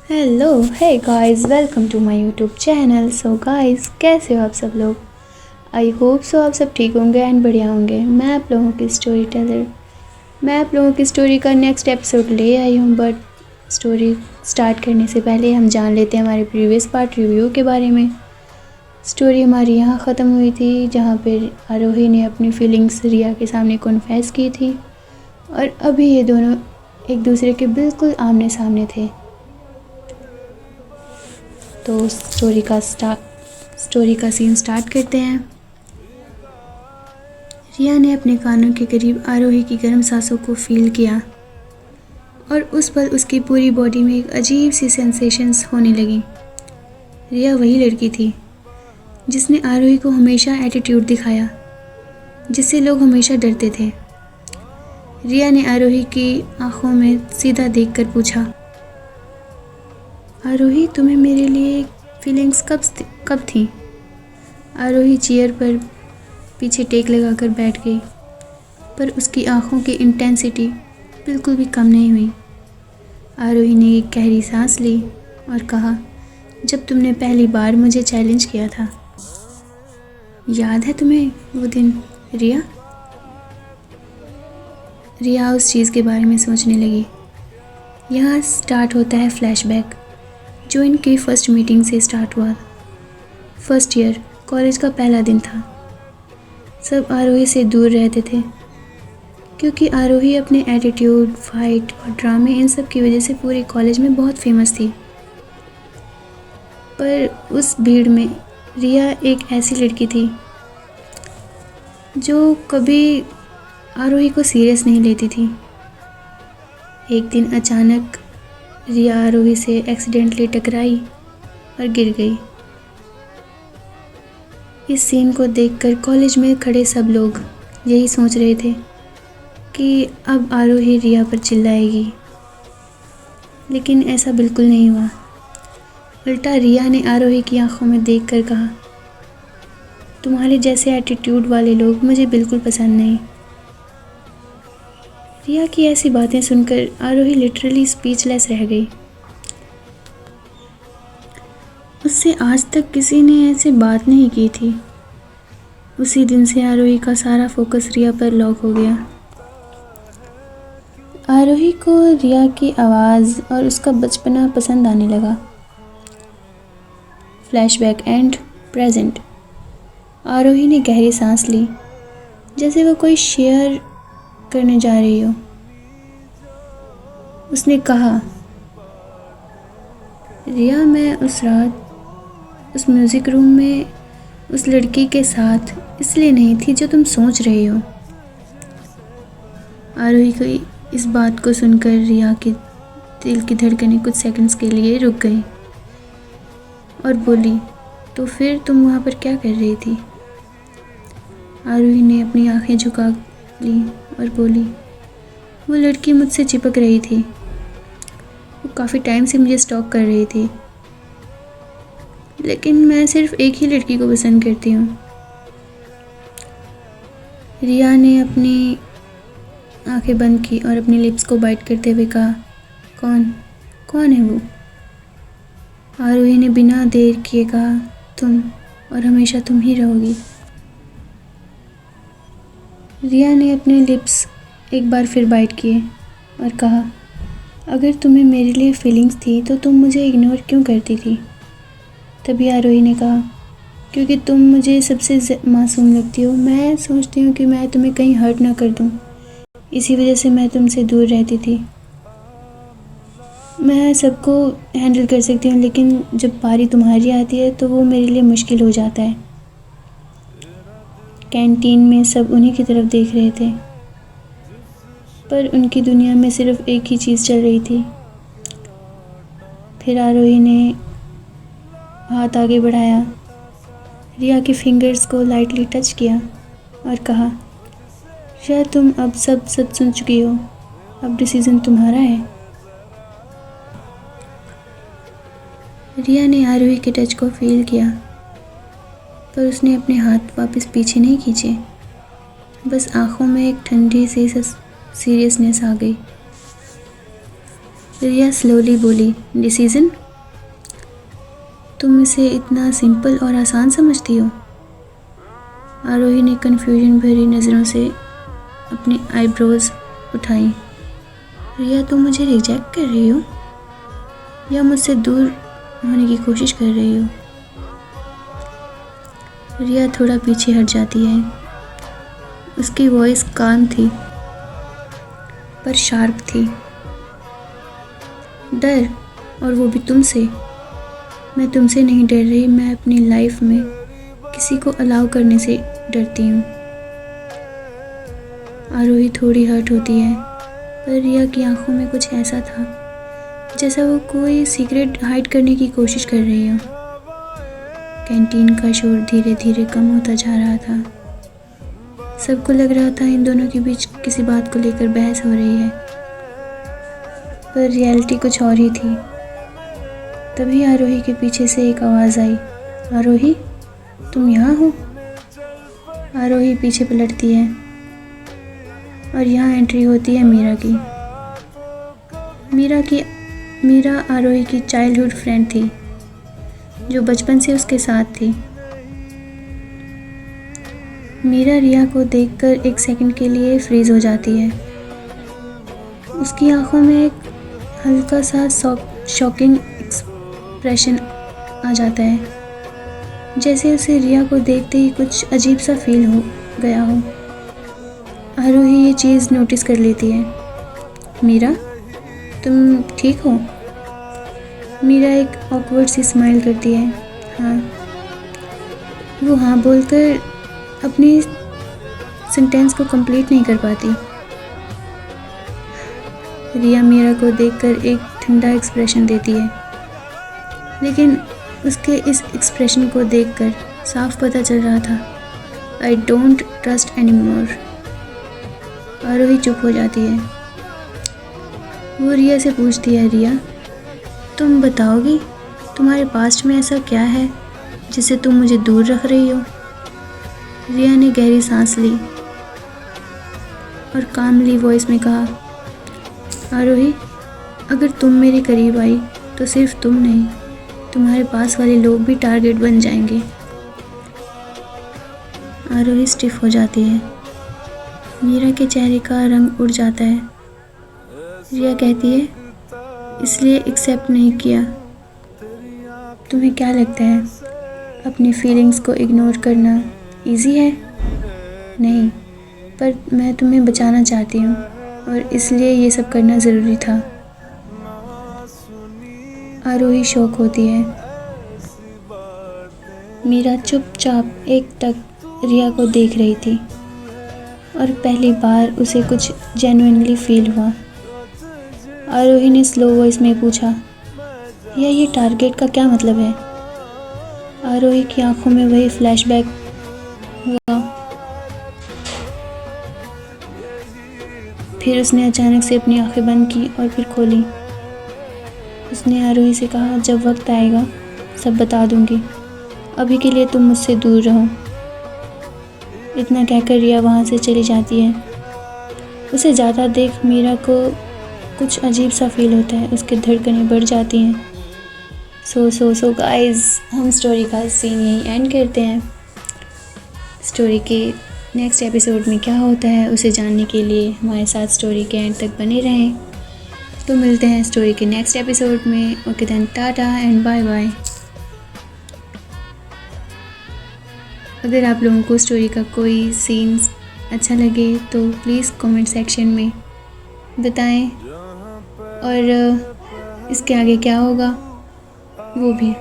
Hello hey guys, welcome to my YouTube channel. So guys, कैसे हो आप सब लोग? आई होप सो आप सब ठीक होंगे एंड बढ़िया होंगे। मैं आप लोगों की स्टोरी टेलर, मैं आप लोगों की स्टोरी का नेक्स्ट एपिसोड ले आई हूँ। बट स्टोरी स्टार्ट करने से पहले हम जान लेते हैं हमारे प्रीवियस पार्ट रिव्यू के बारे में। स्टोरी हमारी यहाँ ख़त्म हुई थी जहाँ पर आरोही ने अपनी फीलिंग्स रिया के सामने कॉन्फेस की थी और अभी ये दोनों एक दूसरे के बिल्कुल आमने सामने थे। तो स्टोरी का सीन स्टार्ट करते हैं। रिया ने अपने कानों के करीब आरोही की गर्म सांसों को फील किया और उस पल उसकी पूरी बॉडी में एक अजीब सी सेंसेशंस होने लगी। रिया वही लड़की थी जिसने आरोही को हमेशा एटीट्यूड दिखाया, जिससे लोग हमेशा डरते थे। रिया ने आरोही की आंखों में सीधा देखकर पूछा, आरोही, तुम्हें मेरे लिए फीलिंग्स कब थी? आरोही चेयर पर पीछे टेक लगाकर बैठ गई, पर उसकी आंखों की इंटेंसिटी बिल्कुल भी कम नहीं हुई। आरोही ने एक गहरी सांस ली और कहा, जब तुमने पहली बार मुझे चैलेंज किया था, याद है तुम्हें वो दिन रिया? रिया उस चीज़ के बारे में सोचने लगी। यहाँ स्टार्ट होता है फ्लैशबैक जो इनकी फर्स्ट मीटिंग से स्टार्ट हुआ। फर्स्ट ईयर कॉलेज का पहला दिन था। सब आरोही से दूर रहते थे क्योंकि आरोही अपने एटीट्यूड, फाइट और ड्रामे इन सब की वजह से पूरे कॉलेज में बहुत फेमस थी। पर उस भीड़ में रिया एक ऐसी लड़की थी जो कभी आरोही को सीरियस नहीं लेती थी। एक दिन अचानक रिया आरोही से एक्सीडेंटली टकराई और गिर गई। इस सीन को देखकर कॉलेज में खड़े सब लोग यही सोच रहे थे कि अब आरोही रिया पर चिल्लाएगी, लेकिन ऐसा बिल्कुल नहीं हुआ। उल्टा रिया ने आरोही की आंखों में देखकर कहा, तुम्हारे जैसे एटीट्यूड वाले लोग मुझे बिल्कुल पसंद नहीं। रिया की ऐसी बातें सुनकर आरोही लिटरली स्पीचलेस रह गई। उससे आज तक किसी ने ऐसी बात नहीं की थी। उसी दिन से आरोही का सारा फोकस रिया पर लॉक हो गया। आरोही को रिया की आवाज़ और उसका बचपना पसंद आने लगा। Flashback and present. आरोही ने गहरी सांस ली, जैसे वो कोई शेयर करने जा रही हो। उसने कहा, रिया, मैं उस रात उस म्यूज़िक रूम में उस लड़की के साथ इसलिए नहीं थी जो तुम सोच रही हो। आरोही को इस बात को सुनकर रिया के दिल की धड़कनें कुछ सेकंड्स के लिए रुक गई और बोली, तो फिर तुम वहाँ पर क्या कर रही थी? आरोही ने अपनी आंखें झुका ली और बोली, वो लड़की मुझसे चिपक रही थी। वो काफ़ी टाइम से मुझे स्टॉक कर रही थी, लेकिन मैं सिर्फ एक ही लड़की को पसंद करती हूँ। रिया ने अपनी आंखें बंद की और अपनी लिप्स को बाइट करते हुए कहा, कौन है वो? आरोही ने बिना देर किए कहा, तुम, और हमेशा तुम ही रहोगी। रिया ने अपने लिप्स एक बार फिर बाइट किए और कहा, अगर तुम्हें मेरे लिए फीलिंग्स थी तो तुम मुझे इग्नोर क्यों करती थी? तभी आरोही ने कहा, क्योंकि तुम मुझे सबसे मासूम लगती हो। मैं सोचती हूँ कि मैं तुम्हें कहीं हर्ट ना कर दूँ, इसी वजह से मैं तुमसे दूर रहती थी। मैं सबको हैंडल कर सकती हूँ, लेकिन जब बारी तुम्हारी आती है तो वो मेरे लिए मुश्किल हो जाता है। कैंटीन में सब उन्हीं की तरफ देख रहे थे, पर उनकी दुनिया में सिर्फ एक ही चीज़ चल रही थी। फिर आरोही ने हाथ आगे बढ़ाया, रिया के फिंगर्स को लाइटली टच किया और कहा, शायद तुम अब सब सच सुन चुकी हो, अब डिसीजन तुम्हारा है। रिया ने आरोही के टच को फील किया, पर उसने अपने हाथ वापस पीछे नहीं खींचे। बस आंखों में एक ठंडी सी सीरियसनेस आ गई। रिया स्लोली बोली, डिसीज़न? तुम इसे इतना सिंपल और आसान समझती हो? आरोही ने कन्फ्यूजन भरी नज़रों से अपनी आईब्रोज उठाई। रिया, तुम मुझे रिजेक्ट कर रही हो या मुझसे दूर होने की कोशिश कर रही हो? रिया थोड़ा पीछे हट जाती है। उसकी वॉइस काम थी पर शार्प थी। डर, और वो भी तुमसे? मैं तुमसे नहीं डर रही, मैं अपनी लाइफ में किसी को अलाउ करने से डरती हूँ। आरोही थोड़ी हर्ट होती है, पर रिया की आंखों में कुछ ऐसा था जैसा वो कोई सीक्रेट हाइड करने की कोशिश कर रही हो। कैंटीन का शोर धीरे धीरे कम होता जा रहा था। सबको लग रहा था इन दोनों के बीच किसी बात को लेकर बहस हो रही है, पर रियलिटी कुछ और ही थी। तभी आरोही के पीछे से एक आवाज़ आई, आरोही, तुम यहाँ हो? आरोही पीछे पलटती है और यहाँ एंट्री होती है मीरा की। मीरा आरोही की चाइल्डहुड फ्रेंड थी जो बचपन से उसके साथ थी। मीरा रिया को देखकर एक सेकंड के लिए फ्रीज हो जाती है। उसकी आंखों में एक हल्का सा शॉकिंग एक्सप्रेशन आ जाता है, जैसे उसे रिया को देखते ही कुछ अजीब सा फील हो गया हो। आरोही ये चीज़ नोटिस कर लेती है। मीरा, तुम ठीक हो? मीरा एक ऑकवर्ड सी स्माइल करती है। हाँ। वो हाँ बोलकर अपनी सेंटेंस को कंप्लीट नहीं कर पाती। रिया मीरा को देखकर एक ठंडा एक्सप्रेशन देती है, लेकिन उसके इस एक्सप्रेशन को देखकर साफ पता चल रहा था, आई डोंट ट्रस्ट एनीमोर। आरोही चुप हो जाती है। वो रिया से पूछती है, रिया, तुम बताओगी तुम्हारे पास्ट में ऐसा क्या है जिससे तुम मुझे दूर रख रही हो? रिया ने गहरी सांस ली और कामली वॉइस में कहा, आरोही, अगर तुम मेरे करीब आई तो सिर्फ तुम नहीं, तुम्हारे पास वाले लोग भी टारगेट बन जाएंगे। आरोही स्टिफ हो जाती है। मीरा के चेहरे का रंग उड़ जाता है। रिया कहती है, इसलिए एक्सेप्ट नहीं किया। तुम्हें क्या लगता है अपनी फीलिंग्स को इग्नोर करना इजी है? नहीं, पर मैं तुम्हें बचाना चाहती हूँ और इसलिए ये सब करना ज़रूरी था। आरोही शौक होती है। मीरा चुपचाप एक टक रिया को देख रही थी और पहली बार उसे कुछ जेन्युइनली फील हुआ। आरोही ने स्लो वॉइस में पूछा, ये टारगेट का क्या मतलब है? आरोही की आंखों में वही फ्लैशबैक हुआ। फिर उसने अचानक से अपनी आंखें बंद की और फिर खोली। उसने आरोही से कहा, जब वक्त आएगा सब बता दूंगी, अभी के लिए तुम मुझसे दूर रहो। इतना कहकर रिया वहाँ से चली जाती है। उसे ज़्यादा देख मीरा को कुछ अजीब सा फील होता है। उसकी धड़कनें बढ़ जाती हैं। सो गाइस, हम स्टोरी का सीन यहीं एंड करते हैं। स्टोरी के नेक्स्ट एपिसोड में क्या होता है उसे जानने के लिए हमारे साथ स्टोरी के एंड तक बने रहें। तो मिलते हैं स्टोरी के नेक्स्ट एपिसोड में। Okay then, tata and bye bye. अगर आप लोगों को स्टोरी का कोई सीन्स अच्छा लगे तो प्लीज़ कमेंट सेक्शन में बताएं, और इसके आगे क्या होगा वो भी।